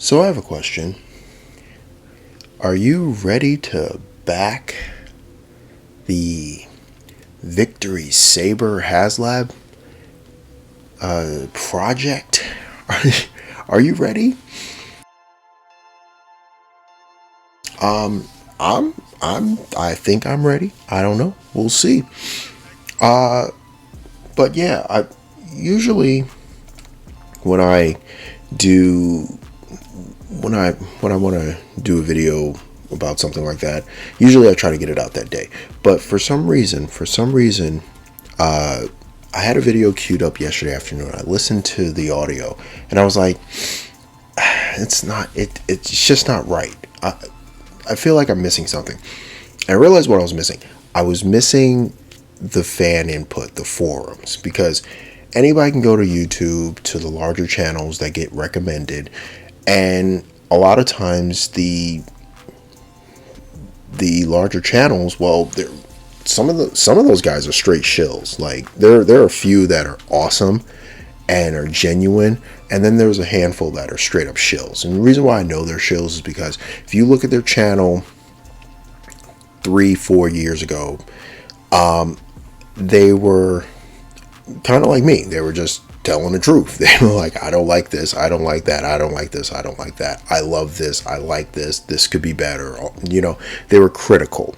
So I have a question. Are you ready to back the Victory Saber Haslab project? Are you ready? Um, I think I'm ready. I don't know. We'll see. Uh, but yeah, I usually when I do when I want to do a video about something like that, usually I try to get it out that day. But for some reason, uh, I had a video queued up yesterday afternoon. I listened to the audio, and I was like, it's not it. It's just not right. I feel like I'm missing something. I realized what I was missing. I was missing the fan input, the forums, because anybody can go to YouTube to the larger channels that get recommended, and a lot of times the larger channels, well, some of those guys are straight shills. Like there are a few that are awesome and are genuine, and then there's a handful that are straight up shills. And the reason why I know they're shills is because if you look at their channel 3-4 years ago, they were kind of like me. They were just telling the truth. They were like, I don't like this, I don't like that, I don't like this, I don't like that, I love this, I like this could be better. They were critical.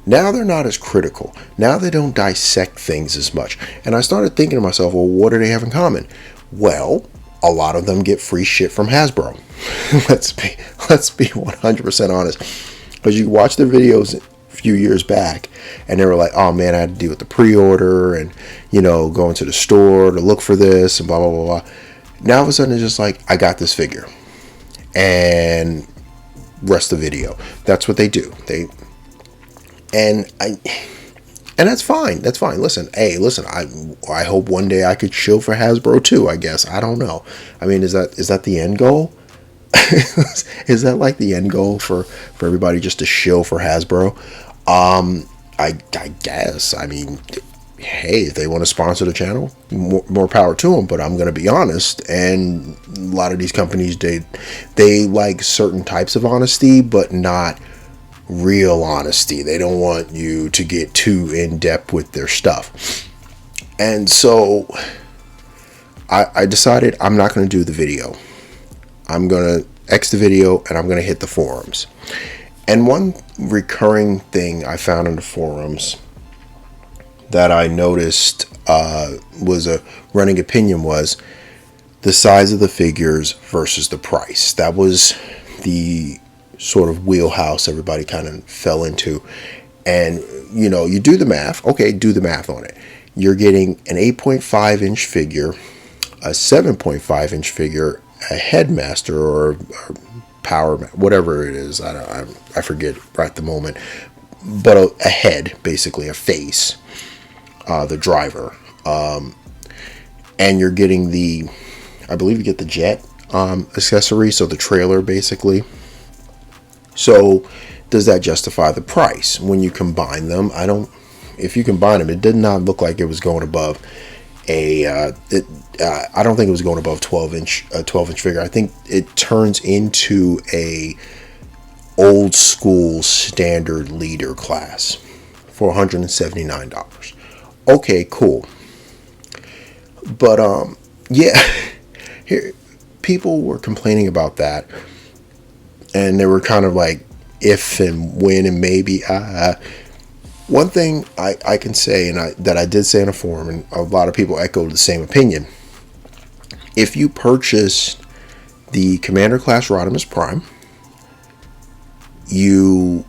Now they're not as critical. Now they don't dissect things as much. And I started thinking to myself, well, what do they have in common? Well, a lot of them get free shit from Hasbro. let's be 100% honest. Because you watch their videos a few years back, and they were like, oh man, I had to deal with the pre-order and, going to the store to look for this and blah, blah, blah, blah. Now all of a sudden it's just like, I got this figure. And rest the video. That's what they do. And that's fine. That's fine. Listen, I hope one day I could shill for Hasbro too, I guess. I don't know. I mean, is that the end goal? Is that like the end goal for everybody, just to shill for Hasbro? I guess. I mean, hey, if they want to sponsor the channel, more power to them. But I'm going to be honest, and a lot of these companies, they like certain types of honesty, but not real honesty. They don't want you to get too in depth with their stuff. And so I decided I'm not going to do the video. I'm going to X the video, and I'm going to hit the forums. And one recurring thing I found in the forums that I noticed was a running opinion was the size of the figures versus the price. That was the sort of wheelhouse everybody kind of fell into. And you do the math. Okay, do the math on it. You're getting an 8.5 inch figure, a 7.5 inch figure, a headmaster or power, whatever it is. I forget right at the moment. But a head, basically a face, the driver, and you're getting I believe you get the jet accessory, so the trailer basically. So does that justify the price when you combine them? If you combine them, it did not look like it was going above I don't think it was going above 12 inch figure. I think it turns into a old school standard leader class for $179. Okay, cool. But yeah, here people were complaining about that, and they were kind of like if and when and maybe. One thing I can say, and that I did say in a forum, and a lot of people echoed the same opinion. If you purchase the Commander class Rodimus Prime, you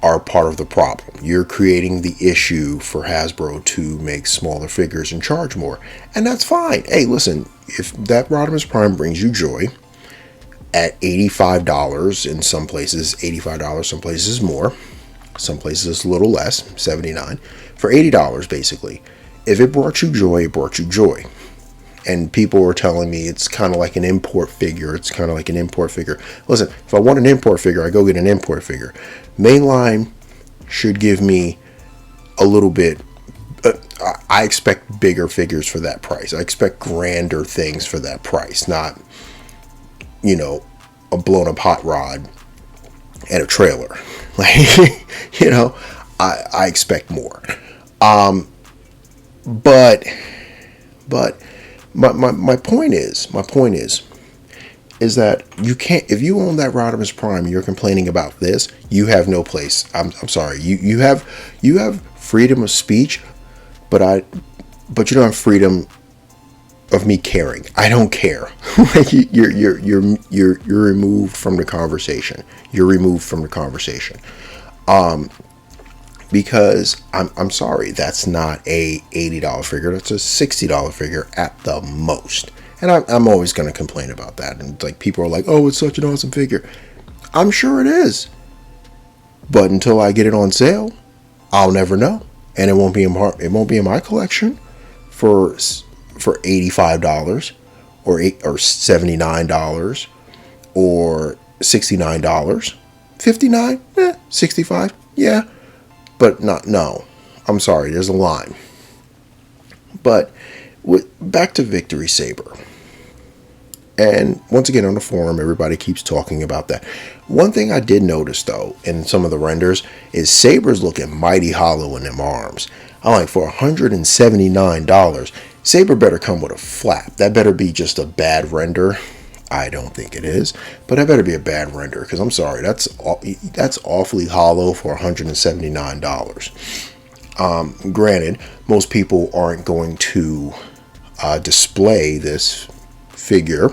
are part of the problem. You're creating the issue for Hasbro to make smaller figures and charge more. And that's fine. Hey, listen, if that Rodimus Prime brings you joy at $85 in some places, $85 some places more, some places a little less, $79, for $80 basically. If it brought you joy, it brought you joy. And people were telling me it's kind of like an import figure. It's kind of like an import figure. Listen, if I want an import figure, I go get an import figure. Mainline should give me a little bit. I expect bigger figures for that price. I expect grander things for that price. Not, a blown up hot rod and a trailer. Like, I expect more. But my point is that you can't, if you own that Rodimus Prime and you're complaining about this, you have no place. I'm sorry. You have freedom of speech, but you don't have freedom of me caring. I don't care. Like, you're removed from the conversation. You're removed from the conversation. Because I'm sorry, that's not a $80 figure. That's a $60 figure at the most. And I'm always going to complain about that. And like, people are like, oh, it's such an awesome figure. I'm sure it is. But until I get it on sale, I'll never know. And it won't be in my collection for $85 or $79 or $69. $59? 65? Yeah. But no. I'm sorry, there's a line. But back to Victory Saber. And once again, on the forum, everybody keeps talking about that. One thing I did notice, though, in some of the renders, is Saber's looking mighty hollow in them arms. I'm like, for $179, Saber better come with a flap. That better be just a bad render. I don't think it is, but that better be a bad render, because I'm sorry, that's awfully hollow for $179. Granted, most people aren't going to display this figure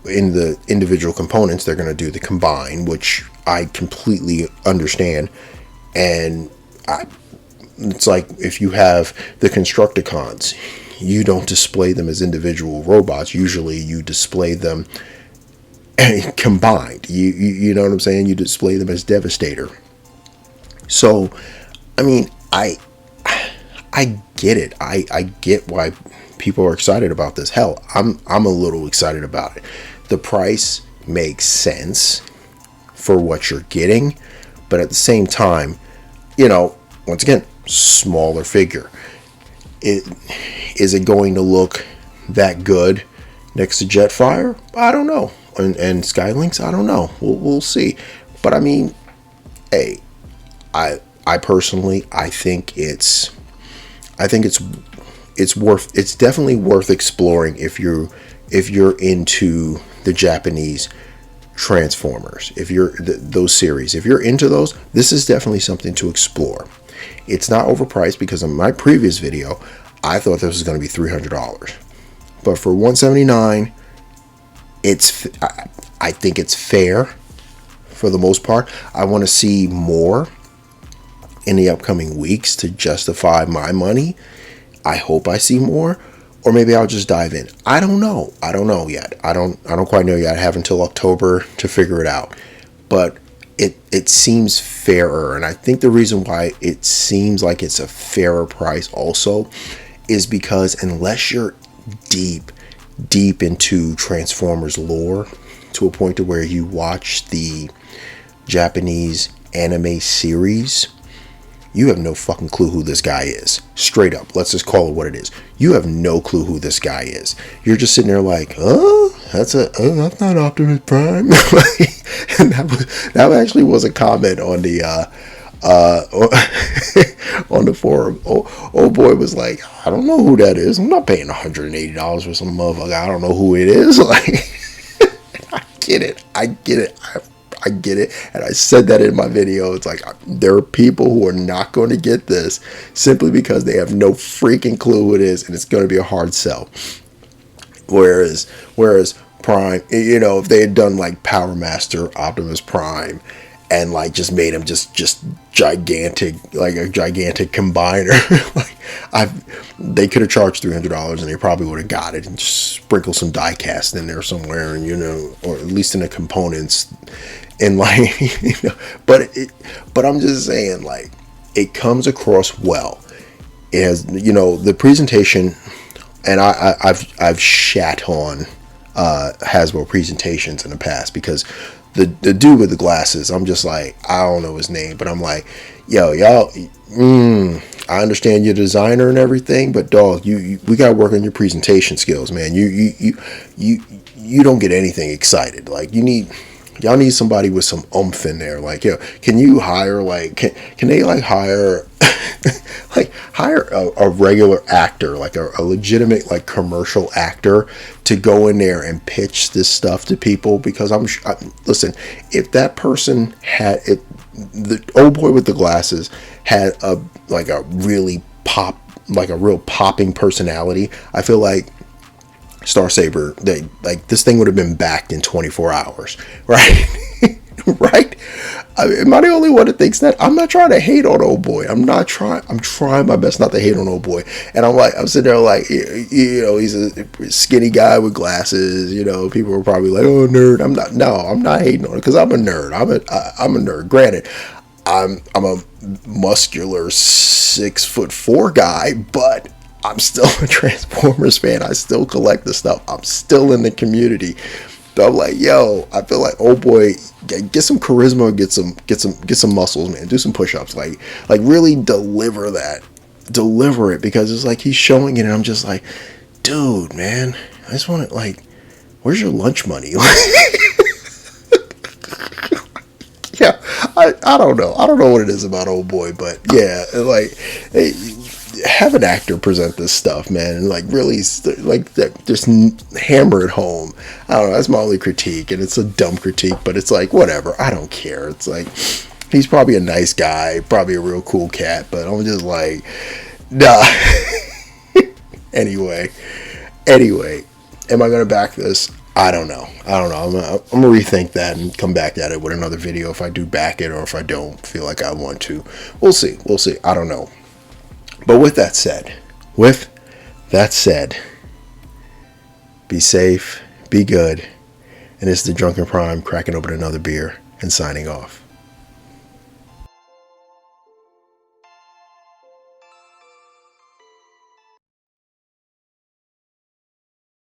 in the individual components. They're going to do the combine, which I completely understand. And it's like, if you have the Constructicons, you don't display them as individual robots. Usually you display them combined. You know what I'm saying? You display them as Devastator. So, I mean, I get it. I get why people are excited about this. Hell, I'm a little excited about it. The price makes sense for what you're getting, but at the same time, once again, smaller figure. Is it going to look that good next to Jetfire? I don't know. And Skylinks? I don't know. We'll see. But I mean, hey, I personally, I think it's definitely worth exploring if you're into the Japanese Transformers. If you're those series, if you're into those, this is definitely something to explore. It's not overpriced, because in my previous video, I thought this was going to be $300. But for $179, I think it's fair for the most part. I want to see more in the upcoming weeks to justify my money. I hope I see more, or maybe I'll just dive in. I don't know yet. I don't quite know yet. I have until October to figure it out. But it seems fairer, and I think the reason why it seems like it's a fairer price also is because unless you're deep into Transformers lore to a point to where you watch the Japanese anime series, you have no fucking clue who this guy is. Straight up, let's just call it what it is. You have no clue who this guy is. You're just sitting there like, that's not Optimus Prime. And that actually was a comment on the on the forum. Old boy was like, I don't know who that is. I'm not paying $180 for some motherfucker. I don't know who it is. Like, I get it. I get it. And I said that in my video. It's like, there are people who are not going to get this simply because they have no freaking clue who it is, and it's going to be a hard sell. Whereas Prime, if they had done like Power Master Optimus Prime and like just made him just gigantic, like a gigantic combiner, they could have charged $300 and they probably would have got it, and just sprinkle some die cast in there somewhere, and or at least in the components. And like, but I'm just saying, like, it comes across well. It has, the presentation, and I've shat on Hasbro presentations in the past, because the dude with the glasses, I'm just like, I don't know his name, but I'm like, yo, y'all, I understand you're a designer and everything, but dog, we gotta work on your presentation skills, man. You you don't get anything excited. Like y'all need somebody with some oomph in there. Like, yo, can you hire like can they like hire like hire a regular actor, like a legitimate like commercial actor to go in there and pitch this stuff to people? Because listen, if that person had, if the old boy with the glasses had a real popping personality, I feel like Star Saber, this thing would have been backed in 24 hours, right? Right? Am I the only one that thinks that? I'm not trying to hate on old boy. I'm trying my best not to hate on old boy. And I'm sitting there like, he's a skinny guy with glasses. People are probably like, oh, nerd. I'm not hating on it because I'm a nerd. I'm a nerd. Granted, I'm a muscular 6'4" guy, but I'm still a Transformers fan. I still collect the stuff. I'm still in the community. So I'm like, yo, I feel like old boy, get some charisma, get some muscles, man. Do some push-ups, like really deliver it, because it's like he's showing it, and I'm just like, dude, man, I just want to, like, where's your lunch money? Yeah, I don't know. I don't know what it is about old boy, but yeah, like, hey, have an actor present this stuff, man, and like really like just hammer it home. I don't know. That's my only critique, and it's a dumb critique, but it's like, whatever. I don't care. It's like, he's probably a nice guy, probably a real cool cat, but I'm just like, nah. Anyway, am I gonna back this? I don't know. I'm gonna rethink that and come back at it with another video if I do back it, or if I don't feel like I want to. We'll see. I don't know. But with that said, be safe, be good, and it's the Drunken Prime cracking open another beer and signing off.